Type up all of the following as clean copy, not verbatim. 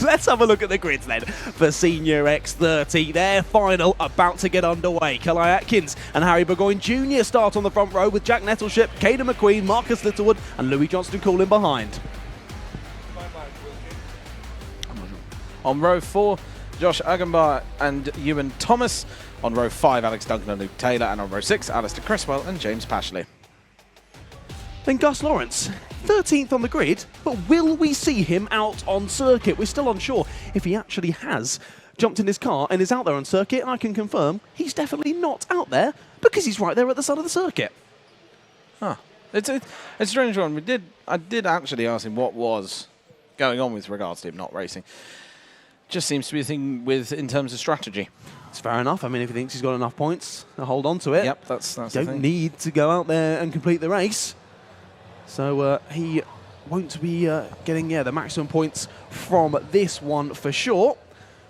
Let's have a look at the grids then for Senior X30. Their final about to get underway. Kalai Atkins and Harry Burgoyne Jr. start on the front row with Jack Nettleship, Caden McQueen, Marcus Littlewood and Louis Johnston calling behind. On row 4, Josh Agambar and Ewan Thomas. On row 5, Alex Duncan and Luke Taylor. And on row 6, Alistair Creswell and James Pashley. Then Gus Lawrence, 13th on the grid, but will we see him out on circuit? We're still unsure if he actually has jumped in his car and is out there on circuit. I can confirm he's definitely not out there because he's right there at the side of the circuit. Huh. It's a strange one. I did actually ask him what was going on with regards to him not racing. Just seems to be a thing in terms of strategy. It's fair enough. I mean, if he thinks he's got enough points, hold on to it. Yep, that's the Don't thing. need to go out there and complete the race. So he won't be getting the maximum points from this one for sure.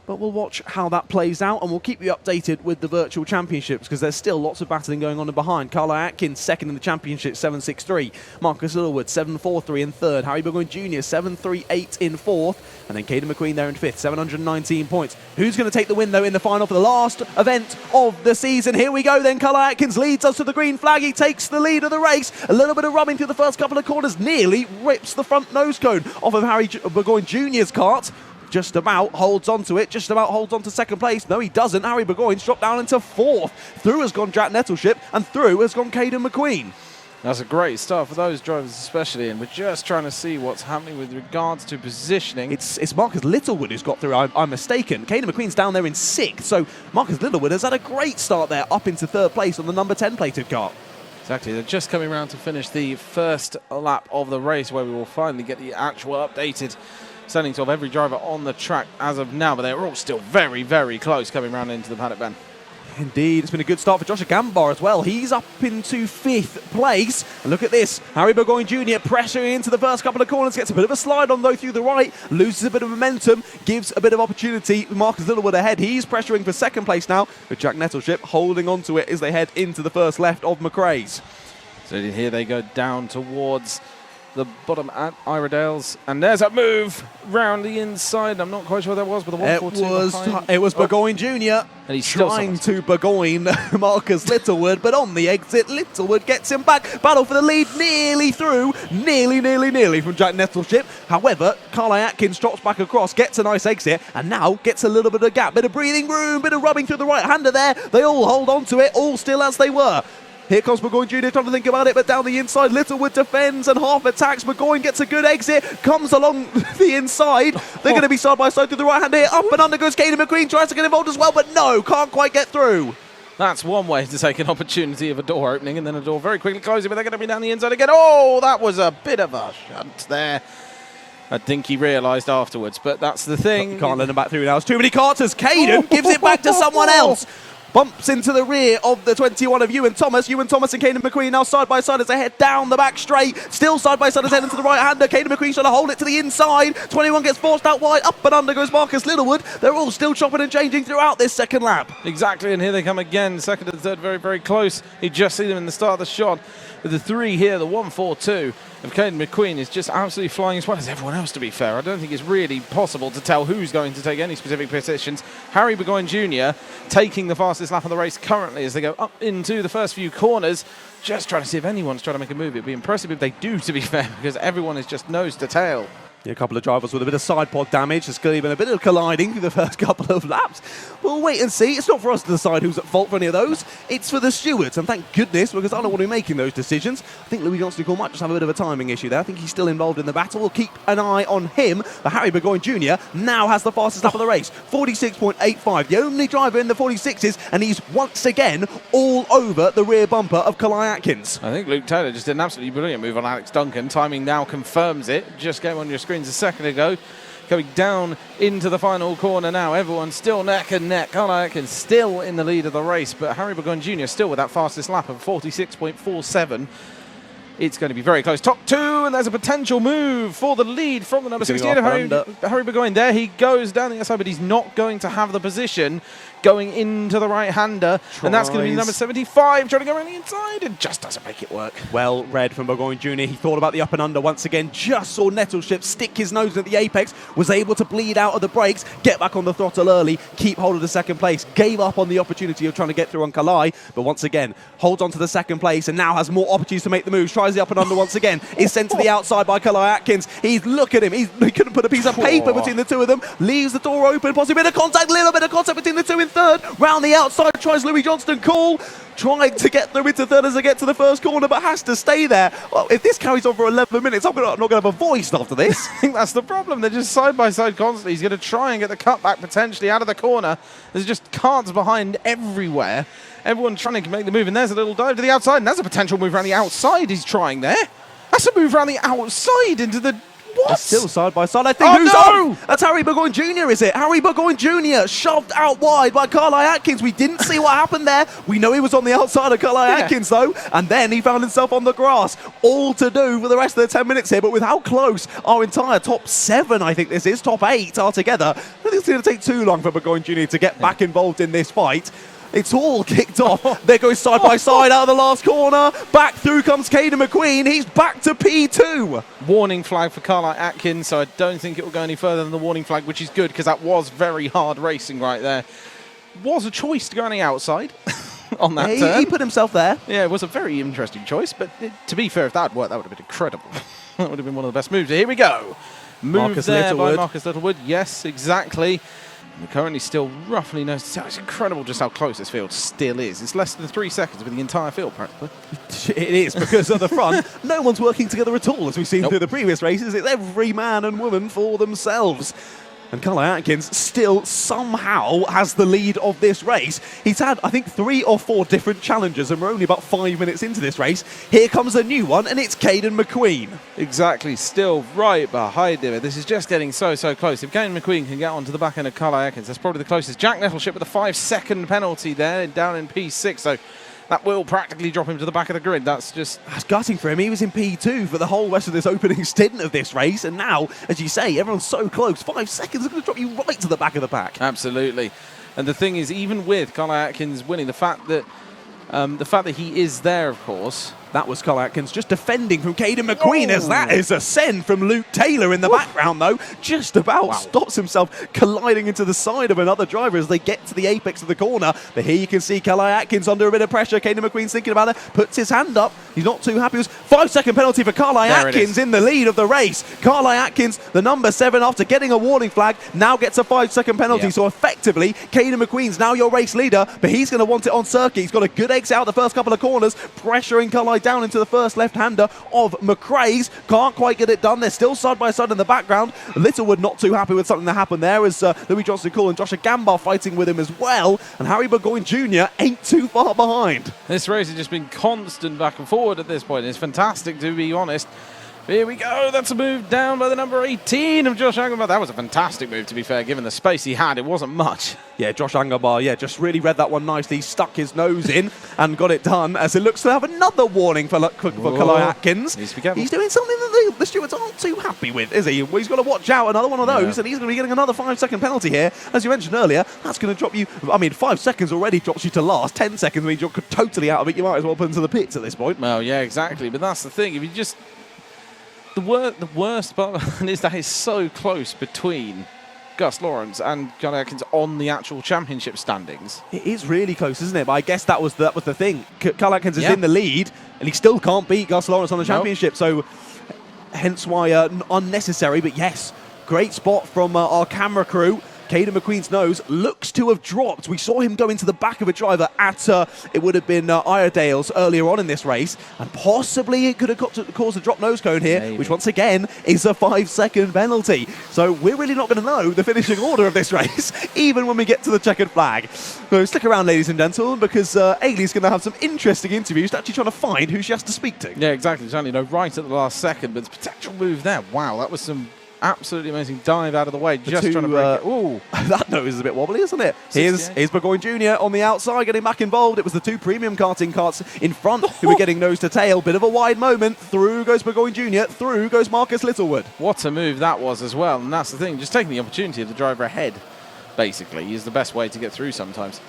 But we'll watch how that plays out, and we'll keep you updated with the virtual championships because there's still lots of battling going on in behind. Carla Atkins, second in the championship, 7.63. Marcus Littlewood, 7.43 in third. Harry Burgoyne Jr., 7.38 in fourth. And then Caden McQueen there in fifth, 719 points. Who's going to take the win, though, in the final for the last event of the season? Here we go, then. Carla Atkins leads us to the green flag. He takes the lead of the race. A little bit of rubbing through the first couple of corners. Nearly rips the front nose cone off of Harry Burgoyne Jr.'s kart. Just about holds on to it, just about holds on to second place. No, he doesn't. Harry Burgoyne's dropped down into fourth. Through has gone Jack Nettleship, and through has gone Caden McQueen. That's a great start for those drivers especially, and we're just trying to see what's happening with regards to positioning. It's Marcus Littlewood who's got through, I'm mistaken. Caden McQueen's down there in sixth, so Marcus Littlewood has had a great start there, up into third place on the number 10 plated kart. Exactly, they're just coming around to finish the first lap of the race where we will finally get the actual updated standings of every driver on the track as of now, but they're all still very, very close coming round into the paddock bend. Indeed, it's been a good start for Josh Agambar as well. He's up into fifth place. And look at this, Harry Burgoyne Jr. pressuring into the first couple of corners, gets a bit of a slide on though through the right, loses a bit of momentum, gives a bit of opportunity. Marcus Littlewood ahead, he's pressuring for second place now, with Jack Nettleship holding on to it as they head into the first left of McRae's. So here they go down towards the bottom at Iredale's, and there's a move round the inside. I'm not quite sure what that was, but the 142 it was Burgoyne Jr. and he's trying to Burgoyne Marcus Littlewood, but on the exit, Littlewood gets him back. Battle for the lead, nearly through, nearly from Jack Nettleship. However, Carly Atkins drops back across, gets a nice exit, and now gets a little bit of gap, bit of breathing room, bit of rubbing through the right-hander there. They all hold on to it, all still as they were. Here comes Burgoyne Jr. trying to think about it, but down the inside, Littlewood defends and half attacks. Burgoyne gets a good exit, comes along the inside. They're going to be side by side through the right hand here. Up and under goes Caden McQueen, tries to get involved as well, but no, can't quite get through. That's one way to take an opportunity of a door opening, and then a door very quickly closing, but they're going to be down the inside again. Oh, that was a bit of a shunt there. I think he realised afterwards, but that's the thing. You can't let him back through now. It's too many carters. Caden gives it back to someone else. Bumps into the rear of the 21 of Ewan Thomas. Ewan Thomas and Caden McQueen now side by side as they head down the back straight. Still side by side as they head into the right-hander. Caden McQueen trying to hold it to the inside. 21 gets forced out wide. Up and under goes Marcus Littlewood. They're all still chopping and changing throughout this second lap. Exactly, and here they come again. Second and third very, very close. You just see them in the start of the shot. With the three here, the 1-4-2 of Caden McQueen is just absolutely flying as well as everyone else, to be fair. I don't think it's really possible to tell who's going to take any specific positions. Harry Burgoyne Jr. taking the fastest lap of the race currently as they go up into the first few corners. Just trying to see if anyone's trying to make a move. It'd be impressive if they do, to be fair, because everyone is just nose to tail. A couple of drivers with a bit of side pod damage. There's going to be a bit of colliding through the first couple of laps. We'll wait and see. It's not for us to decide who's at fault for any of those. It's for the stewards, and thank goodness, because I don't want to be making those decisions. I think Louis Johnston might just have a bit of a timing issue there. I think he's still involved in the battle. We'll keep an eye on him. But Harry Burgoyne Jr. now has the fastest lap of the race, 46.85. The only driver in the 46s, and he's once again all over the rear bumper of Kalai Atkins. I think Luke Taylor just did an absolutely brilliant move on Alex Duncan. Timing now confirms it. Just came on your screens a second ago. Coming down into the final corner now. Everyone's still neck and neck. Kalai Atkins still in the lead of the race, but Harry Burgoyne Jr. still with that fastest lap of 46.47. It's going to be very close. Top two, and there's a potential move for the lead from the number 68 of Harry Burgoyne. There he goes down the outside, but he's not going to have the position. going into the right-hander, and that's going to be number 75, trying to go around the inside, and just doesn't make it work. Well read from Burgoyne Jr. He thought about the up and under once again, just saw Nettleship stick his nose at the apex, was able to bleed out of the brakes, get back on the throttle early, keep hold of the second place, gave up on the opportunity of trying to get through on Kalai, but once again, holds on to the second place and now has more opportunities to make the moves, tries the up and under once again, is sent to the outside by Kalai Atkins. Look at him, he couldn't put a piece of paper between the two of them, leaves the door open, possibly a bit of contact, little bit of contact between the two in third, round the outside, tries Louis Johnston, cool, trying to get through into third as they get to the first corner, but has to stay there. Well, if this carries on for 11 minutes, I'm not going to have a voice after this. I think that's the problem. They're just side by side constantly. He's going to try and get the cutback potentially out of the corner. There's just carts behind everywhere. Everyone's trying to make the move, and there's a little dive to the outside, and there's a potential move around the outside he's trying there. That's a move around the outside into the... What? It's still side by side. I think who's on? That's Harry Burgoyne Jr., is it? Harry Burgoyne Jr. shoved out wide by Kalai Atkins. We didn't see what happened there. We know he was on the outside of Kalai Atkins, though. And then he found himself on the grass. All to do for the rest of the 10 minutes here. But with how close our entire top 7, I think this is, top 8 are together, I don't think it's going to take too long for Burgoyne Jr. to get back involved in this fight. It's all kicked off. There goes side by side out of the last corner. Back through comes Caden McQueen. He's back to P2. Warning flag for Kalai Atkins, so I don't think it will go any further than the warning flag, which is good because that was very hard racing right there. Was a choice to go on the outside on that turn. He put himself there. Yeah, it was a very interesting choice, but to be fair, if that had worked, that would have been incredible. That would have been one of the best moves. Here we go. Move there by Marcus Littlewood. Yes, exactly. We currently still roughly know. It's incredible just how close this field still is. It's less than 3 seconds with the entire field, practically. It is, because at the front, no one's working together at all, as we've seen through the previous races. It's every man and woman for themselves. And Kalai Atkins still somehow has the lead of this race. He's had, I think, 3 or 4 different challenges, and we're only about 5 minutes into this race. Here comes a new one, and it's Caden McQueen. Exactly, still right behind him. This is just getting so close. If Caden McQueen can get onto the back end of Kalai Atkins, that's probably the closest. Jack Nettleship with a 5-second penalty there, down in P6, so that will practically drop him to the back of the grid. That's gutting for him. He was in P2 for the whole rest of this opening stint of this race. And now, as you say, everyone's so close. 5 seconds are going to drop you right to the back of the pack. Absolutely. And the thing is, even with Kalai Atkins winning, the fact that he is there, of course. That was Kalai Atkins just defending from Caden McQueen, as that is a send from Luke Taylor in the background, though. Just about stops himself colliding into the side of another driver as they get to the apex of the corner. But here you can see Kalai Atkins under a bit of pressure. Caden McQueen's thinking about it, puts his hand up. He's not too happy. It was 5-second penalty for Kalai Atkins in the lead of the race. Kalai Atkins, the number 7, after getting a warning flag, now gets a 5-second penalty. Yep. So effectively, Caden McQueen's now your race leader, but he's going to want it on circuit. He's got a good exit out the first couple of corners, pressuring Kalai down into the first left-hander of McRae's. Can't quite get it done. They're still side by side in the background. Littlewood not too happy with something that happened there, as Louis Johnston Cool and Joshua Gambar fighting with him as well, and Harry Burgoyne Jr. ain't too far behind. This race has just been constant back and forward at this point. It's fantastic, to be honest. Here we go. That's a move down by the number 18 of Josh Angerbar. That was a fantastic move, to be fair, given the space he had. It wasn't much. Yeah, Josh Angerbar, just really read that one nicely. He stuck his nose in and got it done, as it looks to have another warning for Kalai Atkins. He's doing something that the stewards aren't too happy with, is he? Well, he's got to watch out, another one of those, and he's going to be getting another 5-second penalty here. As you mentioned earlier, that's going to drop you, 5 seconds already drops you to last. 10 seconds means you're totally out of it. You might as well put into the pits at this point. Well, yeah, exactly. But that's the thing. If you just... The worst part is that it's so close between Gus Lawrence and Kalai Atkins on the actual championship standings. It is really close, isn't it? But I guess that was the thing. Kalai Atkins is in the lead, and he still can't beat Gus Lawrence on the championship. So hence why unnecessary. But yes, great spot from our camera crew. Caden McQueen's nose looks to have dropped. We saw him go into the back of a driver at, it would have been Iredale's earlier on in this race, and possibly it could have caused a drop nose cone here, which once again is a 5-second penalty. So we're really not going to know the finishing order of this race, even when we get to the checkered flag. So stick around, ladies and gentlemen, because Ailey's going to have some interesting interviews to actually try to find who she has to speak to. Yeah, exactly. Certainly, right at the last second, but the potential move there. Wow, that was some absolutely amazing dive out of the way, just trying to break it. Ooh. That nose is a bit wobbly, isn't it? Here's Burgoyne Jr. on the outside, getting back involved. It was the 2 premium karting carts in front who were getting nose to tail. Bit of a wide moment. Through goes Burgoyne Jr. Through goes Marcus Littlewood. What a move that was as well. And that's the thing, just taking the opportunity of the driver ahead basically, is the best way to get through sometimes.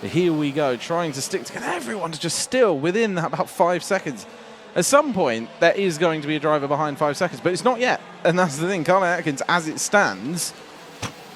But here we go, trying to stick together. Everyone's just still within that about 5 seconds. At some point, there is going to be a driver behind 5 seconds, but it's not yet. And that's the thing. Carly Atkins, as it stands,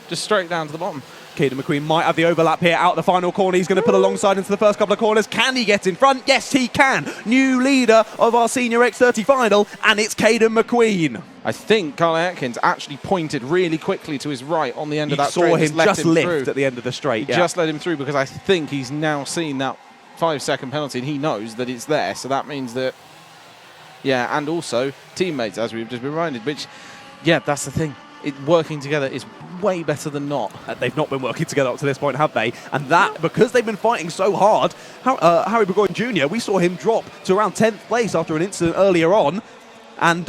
just straight down to the bottom. Caden McQueen might have the overlap here out the final corner. He's going to put alongside into the first couple of corners. Can he get in front? Yes, he can. New leader of our Senior X30 final, and it's Caden McQueen. I think Carly Atkins actually pointed really quickly to his right on the end of that straight. You saw him just lift through. at the end of the straight. He just let him through because I think he's now seen that 5-second penalty and he knows that it's there. So that means that, yeah, and also teammates, as we've just been reminded, which, yeah, that's the thing. Working together is way better than not. They've not been working together up to this point, have they? And that, because they've been fighting so hard, Harry Burgoyne Jr., we saw him drop to around 10th place after an incident earlier on. And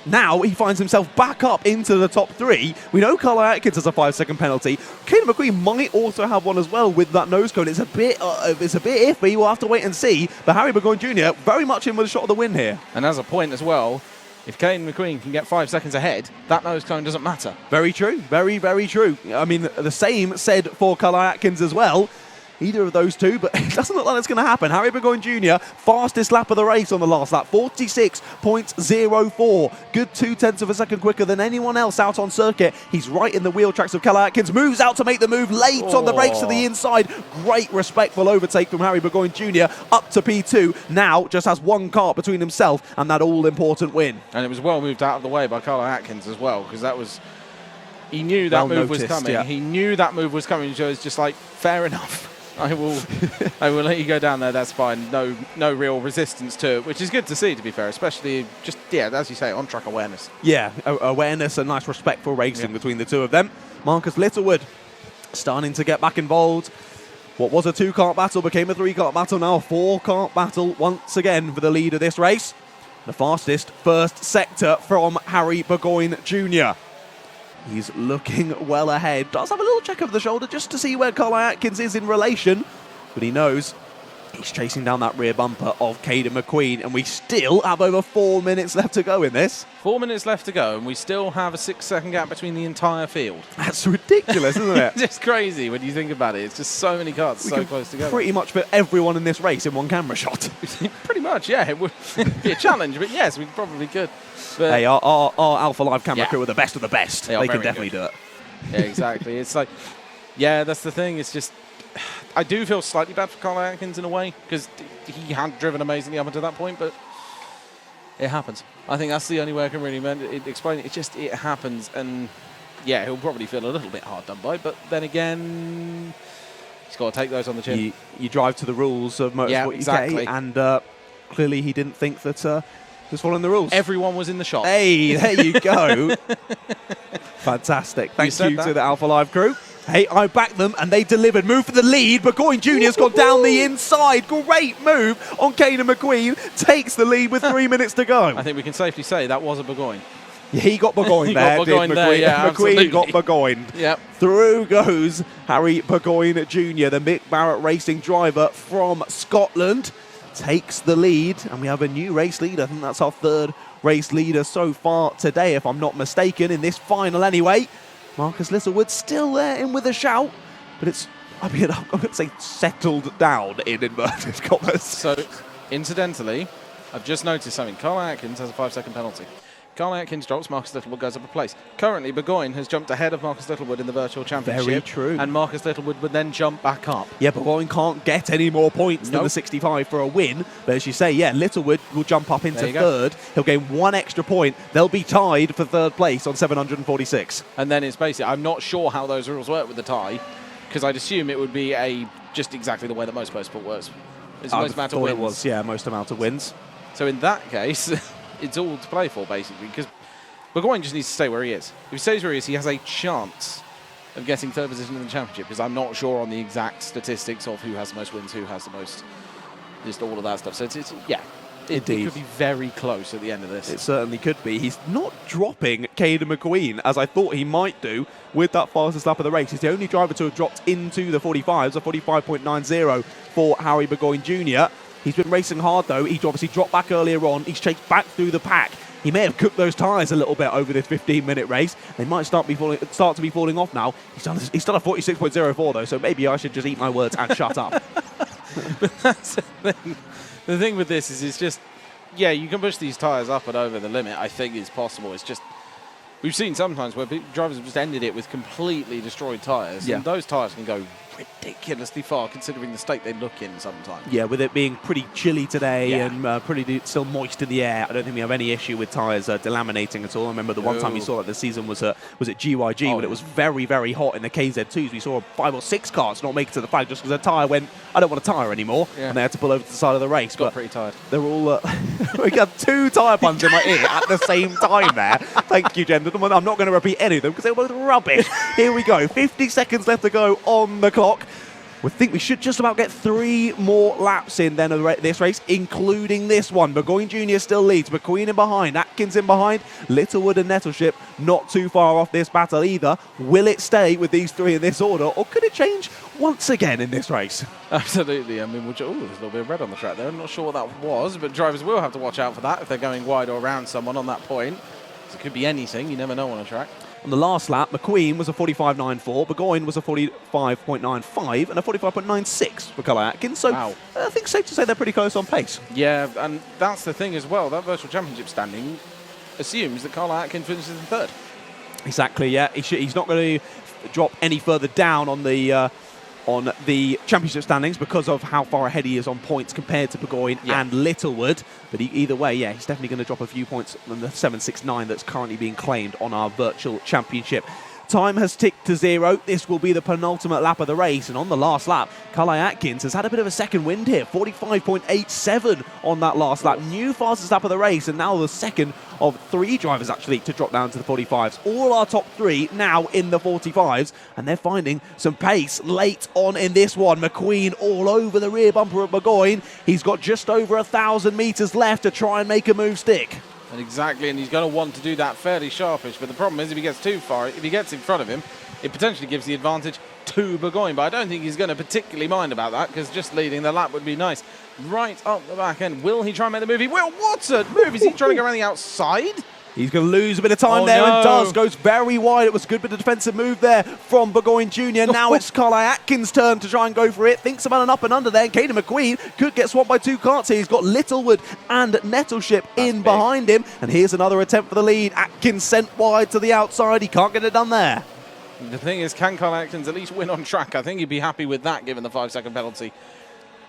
now he finds himself back up into the top 3. We know Carly Atkins has a 5-second penalty. Caden McQueen might also have one as well with that nose cone. It's a bit iffy. We'll have to wait and see. But Harry Burgoyne Jr. very much in with a shot of the win here. And as a point as well, if Caden McQueen can get 5 seconds ahead, that nose cone doesn't matter. Very true. Very, very true. I mean, the same said for Carly Atkins as well. Either of those two, but it doesn't look like it's going to happen. Harry Burgoyne Jr., fastest lap of the race on the last lap, 46.04. Good 0.2 of a second quicker than anyone else out on circuit. He's right in the wheel tracks of Carly Atkins, moves out to make the move late on the brakes to the inside. Great respectful overtake from Harry Burgoyne Jr. up to P2. Now just has one kart between himself and that all-important win. And it was well moved out of the way by Carly Atkins as well, because that was... He knew that move was coming. Yeah. He knew that move was coming, so it's just like, fair enough. I will let you go down there, that's fine. No real resistance to it, which is good to see, to be fair, especially just, yeah, as you say, on-track awareness. Yeah, awareness and nice respectful racing between the two of them. Marcus Littlewood starting to get back involved. What was a 2-kart battle became a 3-kart battle, now a 4-kart battle once again for the lead of this race. The fastest first sector from Harry Burgoyne Jr. He's looking well ahead. Does have a little check over the shoulder just to see where Carly Atkins is in relation. But he knows he's chasing down that rear bumper of Caden McQueen. And we still have over 4 minutes left to go in this. 4 minutes left to go, and we still have a 6-second gap between the entire field. That's ridiculous, isn't it? It's just crazy when you think about it. It's just so many cars so close together. Pretty much fit everyone in this race in one camera shot. Pretty much, yeah. It would be a challenge, but yes, we probably could. But hey, our Alpha Live camera crew are the best of the best. They can definitely do it. Yeah, exactly. It's like, yeah, that's the thing. It's just, I do feel slightly bad for Carly Atkins in a way, because he had driven amazingly up until that point, but it happens. I think that's the only way I can really explain it. It happens, and yeah, he'll probably feel a little bit hard done by, but then again, he's got to take those on the chin. You drive to the rules of Motorsport UK, and clearly he didn't think that he was following the rules. Everyone was in the shot. Hey, there you go. Fantastic. Thank you to the Alpha Live crew. Hey, I backed them, and they delivered. Move for the lead. Burgoyne Jr.'s gone down the inside. Great move on Caden McQueen. Takes the lead with 3 minutes to go. I think we can safely say that was a Burgoyne. Yeah, he got Burgoyne there. Got Burgoyne there, yeah, McQueen got Burgoyne. Yep. Through goes Harry Burgoyne Jr., the Mick Barrett Racing driver from Scotland. Takes the lead, and we have a new race leader. I think that's our 3rd race leader so far today, if I'm not mistaken, in this final anyway. Marcus Littlewood still there in with a shout, but it's, I'm going to say, settled down in inverted commas. So, incidentally, I've just noticed something. Carly Atkins has a 5-second penalty. Carly Atkins drops, Marcus Littlewood goes up a place. Currently, Burgoyne has jumped ahead of Marcus Littlewood in the Virtual Championship. Very true. And Marcus Littlewood would then jump back up. Yeah, Burgoyne can't get any more points than the 65 for a win. But as you say, yeah, Littlewood will jump up into 3rd. He'll gain 1 extra point. They'll be tied for 3rd place on 746. And then it's basically, I'm not sure how those rules work with the tie, because I'd assume it would be just exactly the way that most motorsport works. It's most amount of wins. It was, yeah, most amount of wins. So in that case, it's all to play for, basically, because Burgoyne just needs to stay where he is. If he stays where he is, he has a chance of getting 3rd position in the championship, because I'm not sure on the exact statistics of who has the most wins, who has the most, just all of that stuff. So it's yeah, it could be very close at the end of this. It certainly could be. He's not dropping Caden McQueen, as I thought he might do, with that fastest lap of the race. He's the only driver to have dropped into the 45s, a 45.90 for Harry Burgoyne Jr. He's been racing hard, though. He obviously dropped back earlier on. He's chased back through the pack. he may have cooked those tyres a little bit over this 15-minute race. They might start to be falling off now. He's done a 46.04 though, so maybe I should just eat my words and shut up. But that's the thing. The thing with this is it's just, yeah, you can push these tyres up and over the limit. I think it's possible. It's just, we've seen sometimes where drivers have just ended it with completely destroyed tyres. Yeah. And those tyres can go ridiculously far considering the state they look in sometimes. Yeah, with it being pretty chilly today Yeah. and still moist in the air, I don't think we have any issue with tyres delaminating at all. I remember the one time we saw that this season was at GYG when it was very, very hot in the KZ2s. We saw 5 or 6 cars not make it to the flag just because their tyre went, I don't want a tyre anymore, and they had to pull over to the side of the race. Got pretty tired. They're all... we got 2 tyre puns in my ear at the same time there. Thank you, gentlemen. I'm not going to repeat any of them because they're both rubbish. Here we go. 50 seconds left to go on the clock. We think we should just about get 3 more laps in then of this race, including this one. Burgoyne Jr. still leads. McQueen in behind. Atkins in behind. Littlewood and Nettleship not too far off this battle either. Will it stay with these 3 in this order, or could it change once again in this race? Absolutely. I mean, there's a little bit of red on the track there. I'm not sure what that was, but drivers will have to watch out for that if they're going wide or around someone on that point. It could be anything. You never know on a track. On the last lap, McQueen was a 45.94, Burgoyne was a 45.95, and a 45.96 for Colour Atkins. So wow. I think it's safe to say they're pretty close on pace. Yeah, and that's the thing as well. That virtual championship standing assumes that Carl Atkins finishes in 3rd. Exactly, yeah. He's not going to drop any further down on the championship standings because of how far ahead he is on points compared to Burgoyne and Littlewood. But either way, yeah, he's definitely going to drop a few points from the 7.69 that's currently being claimed on our virtual championship. Time has ticked to 0. This will be the penultimate lap of the race. And on the last lap, Carl Atkins has had a bit of a second wind here. 45.87 on that last lap. New fastest lap of the race, and now the second of 3 drivers actually to drop down to the 45s. All our top 3 now in the 45s, and they're finding some pace late on in this one. McQueen all over the rear bumper of Burgoyne. He's got just over 1,000 metres left to try and make a move stick. And exactly, and he's going to want to do that fairly sharpish. But the problem is, if he gets too far, if he gets in front of him, it potentially gives the advantage to Burgoyne. But I don't think he's going to particularly mind about that because just leading the lap would be nice. Right up the back end. Will he try and make the move? He will. What a move! Is he trying to go around the outside? He's going to lose a bit of time there and does. Goes very wide. It was a good bit of defensive move there from Burgoyne Jr. Now it's Carl Atkins' turn to try and go for it. Thinks about an up and under there. And Caden McQueen could get swapped by 2 karts here. He's got Littlewood and Nettleship in behind him. And here's another attempt for the lead. Atkins sent wide to the outside. He can't get it done there. The thing is, can Carl Atkins at least win on track? I think he'd be happy with that given the 5-second penalty.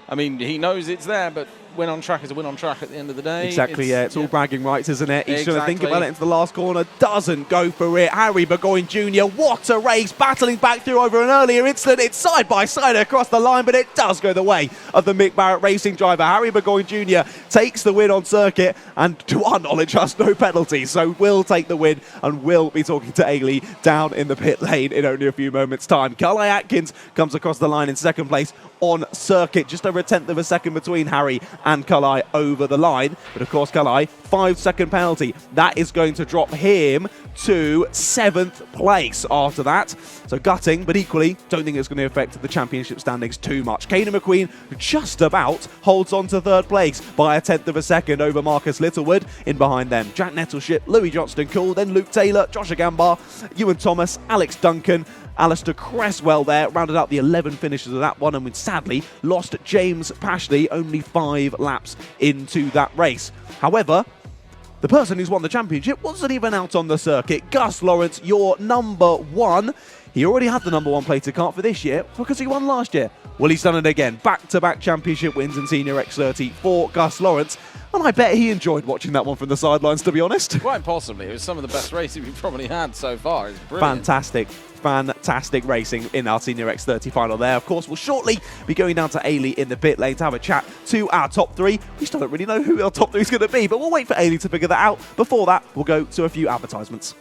I mean, he knows it's there, but win on track is a win on track at the end of the day. Exactly, it's all bragging rights, isn't it? He's trying to think about it into the last corner. Doesn't go for it. Harry Burgoyne Jr., what a race. Battling back through over an earlier incident. It's side by side across the line, but it does go the way of the Mick Barrett racing driver. Harry Burgoyne Jr. takes the win on circuit, and to our knowledge, has no penalties. So will take the win and will be talking to Ailey down in the pit lane in only a few moments' time. Carl Atkins comes across the line in 2nd place on circuit. Just over a 1/10 of a second between Harry and Kalai over the line. But of course, Kalai, 5-second penalty. That is going to drop him to 7th place after that. So gutting, but equally, don't think it's going to affect the championship standings too much. Caden McQueen just about holds on to 3rd place by a 1/10 of a second over Marcus Littlewood. In behind them, Jack Nettleship, Louis Johnston-Cool, then Luke Taylor, Josh Agambar, Ewan Thomas, Alex Duncan, Alistair Cresswell there, rounded out the 11 finishes of that one, and we sadly lost James Pashley only 5 laps into that race. However, the person who's won the championship wasn't even out on the circuit. Gus Lawrence, your number 1. He already had the number 1 plated kart for this year because he won last year. Well, he's done it again. Back-to-back championship wins in Senior X30 for Gus Lawrence. And I bet he enjoyed watching that one from the sidelines, to be honest. Quite possibly. It was some of the best racing we've probably had so far. It's brilliant. Fantastic racing in our Senior X30 final there. Of course, we'll shortly be going down to Ailey in the pit lane to have a chat to our top 3. We still don't really know who our top 3 is going to be, but we'll wait for Ailey to figure that out. Before that, we'll go to a few advertisements.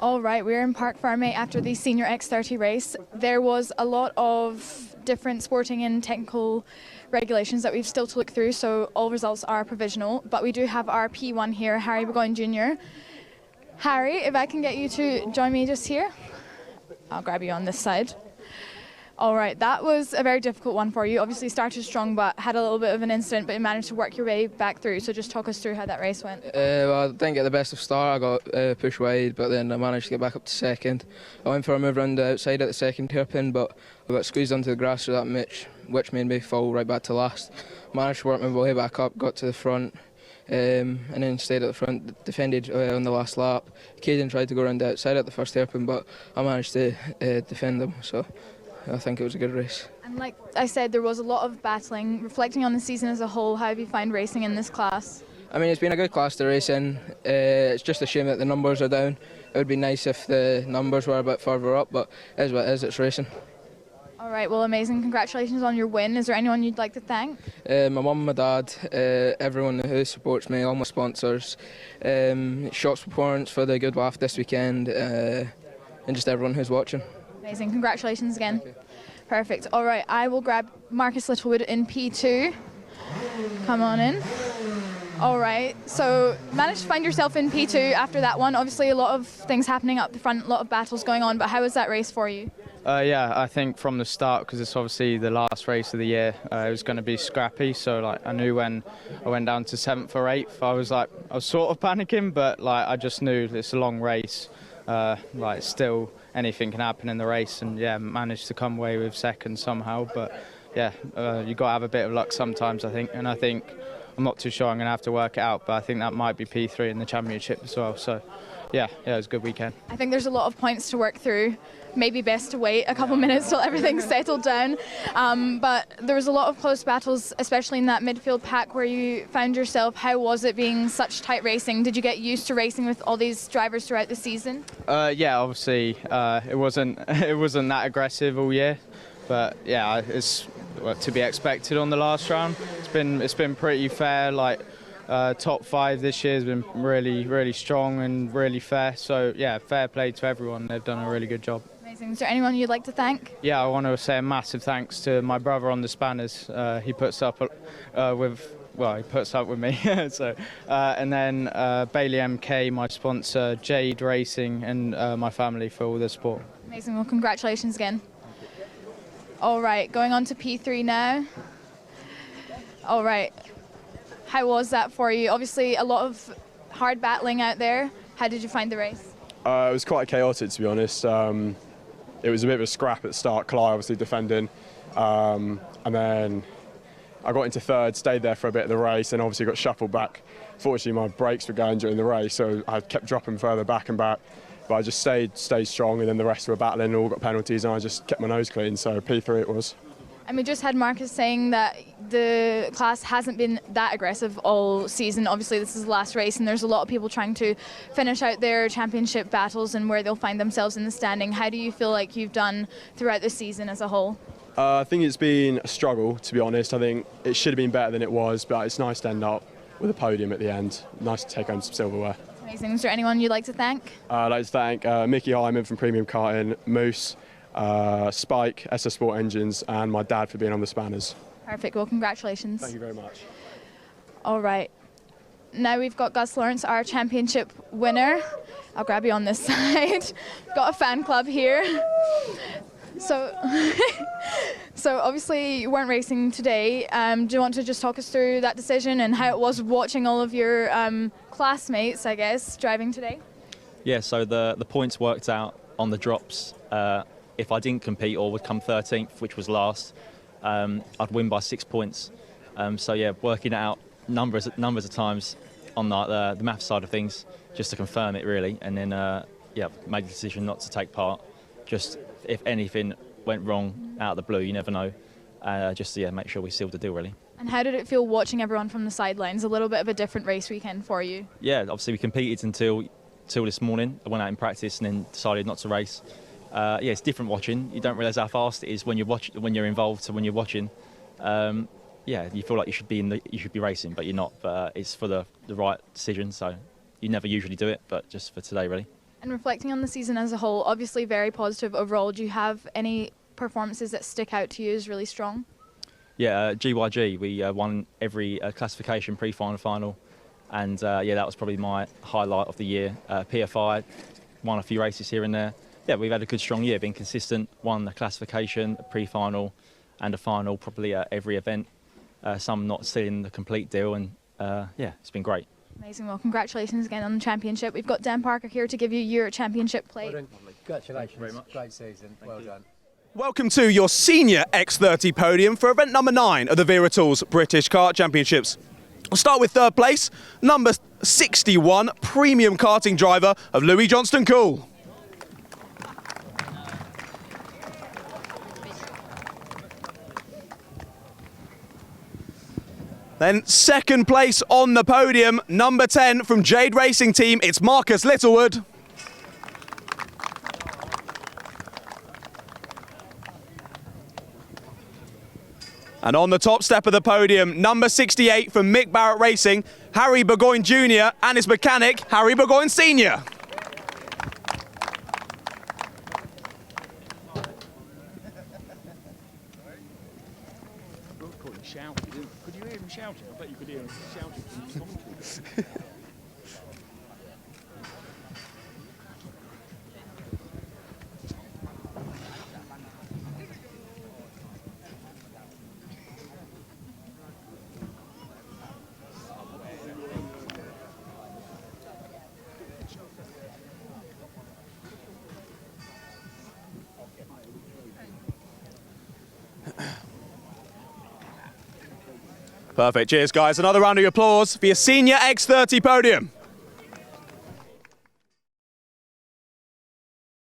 All right, we're in Park Farmate after the Senior X30 race. There was a lot of different sporting and technical regulations that we've still to look through, so all results are provisional. But we do have our P1 here, Harry Burgoyne Jr. Harry, if I can get you to join me just here. I'll grab you on this side. All right, that was a very difficult one for you. Obviously started strong, but had a little bit of an incident, but you managed to work your way back through. So just talk us through how that race went. Well, I didn't get the best of start. I got pushed wide, but then I managed to get back up to second. I went for a move around the outside at the second hairpin, but I got squeezed onto the grass through that which made me fall right back to last. Managed to work my way back up, got to the front, and then stayed at the front, defended on the last lap. Caden tried to go around the outside at the first hairpin, but I managed to defend them. So I think it was a good race. And like I said, there was a lot of battling. Reflecting on the season as a whole, how have you found racing in this class? I mean, it's been a good class to race in. It's just a shame that the numbers are down. It would be nice if the numbers were a bit further up, but it is what it is, it's racing. All right, well, amazing. Congratulations on your win. Is there anyone you'd like to thank? My mum, my dad, everyone who supports me, all my sponsors, Shots Performance for the good laugh this weekend, and just everyone who's watching. Amazing. Congratulations again. Perfect. All right, I will grab Marcus Littlewood in P2. Come on in. All right, so managed to find yourself in P2 after that one. Obviously a lot of things happening up the front, a lot of battles going on, but how was that race for you? Yeah, I think from the start, because it's obviously the last race of the year, it was going to be scrappy. So like I knew when I went down to 7th or 8th, I was sort of panicking, but like I just knew it's a long race. Like still anything can happen in the race, and yeah, managed to come away with second somehow. But yeah, you got to have a bit of luck sometimes, I think. And I think I'm not too sure. I'm going to have to work it out, but I think that might be P3 in the championship as well. So yeah, it was a good weekend. I think there's a lot of points to work through. Maybe best to wait a couple minutes till everything's settled down. But there was a lot of close battles, especially in that midfield pack where you found yourself. How was it being such tight racing? Did you get used to racing with all these drivers throughout the season? Yeah, obviously it wasn't that aggressive all year, but yeah, it's to be expected on the last round. It's been pretty fair. Like top 5 this year has been really strong and really fair. So yeah, fair play to everyone. They've done a really good job. Amazing. Is there anyone you'd like to thank? Yeah, I want to say a massive thanks to my brother on the spanners. He puts up with me. So, and then Bailey MK, my sponsor, Jade Racing, and my family for all the support. Amazing. Well, congratulations again. All right, going on to P3 now. All right. How was that for you? Obviously, a lot of hard battling out there. How did you find the race? It was quite chaotic, to be honest. It was a bit of a scrap at the start, Cly obviously defending. And then I got into third, stayed there for a bit of the race, and obviously got shuffled back. Fortunately, my brakes were going during the race, so I kept dropping further back and back. But I just stayed strong, and then the rest were battling, all got penalties, and I just kept my nose clean, so P3 it was. And we just had Marcus saying that the class hasn't been that aggressive all season. Obviously, this is the last race, and there's a lot of people trying to finish out their championship battles and where they'll find themselves in the standing. How do you feel like you've done throughout the season as a whole? I think it's been a struggle, to be honest. I think it should have been better than it was, but it's nice to end up with a podium at the end. Nice to take home some silverware. Amazing. Is there anyone you'd like to thank? I'd like to thank Mickey Hyman from Premium Karting, Moose, Spike, SS Sport Engines, and my dad for being on the spanners. Perfect. Well, congratulations. Thank you very much. All right. Now we've got Gus Lawrence, our championship winner. I'll grab you on this side. Got a fan club here. So, so obviously you weren't racing today. Do you want to just talk us through that decision and how it was watching all of your classmates, I guess, driving today? Yeah, so the points worked out on the drops. If I didn't compete or would come 13th, which was last, I'd win by 6 points. So yeah, working it out numbers of times on the math side of things, just to confirm it really, and then yeah, made the decision not to take part. Just if anything went wrong out of the blue, you never know. Just to yeah, make sure we sealed the deal really. And how did it feel watching everyone from the sidelines? A little bit of a different race weekend for you. Yeah, obviously we competed until this morning. I went out in practice and then decided not to race. Yeah, it's different watching. You don't realise how fast it is when you're involved. So when you're watching, yeah, you feel like you should be racing, but you're not. But it's for the right decision. So you never usually do it, but just for today, really. And reflecting on the season as a whole, obviously very positive overall. Do you have any performances that stick out to you as really strong? Yeah, GYG, we won every classification pre-final, final, and yeah, that was probably my highlight of the year. PFI, won a few races here and there. Yeah, we've had a good strong year, been consistent, won the classification, a pre-final and a final, probably at every event. Some not seeing the complete deal, and yeah, it's been great. Amazing. Well, congratulations again on the championship. We've got Dan Parker here to give you your championship plate. Well, congratulations. Very much. Great season. Well done. Welcome to your Senior X30 podium for event number 9 of the Wera Tools British Kart Championships. We'll start with third place, number 61, premium karting driver of Louis Johnston Cool. Then second place on the podium, number 10 from Jade Racing Team, it's Marcus Littlewood. And on the top step of the podium, number 68 from Mick Barrett Racing, Harry Burgoyne Jr. and his mechanic, Harry Burgoyne Sr. Could you hear him shouting? I bet you could hear him shouting from the commentary. Perfect, cheers guys. Another round of applause for your Senior X30 podium.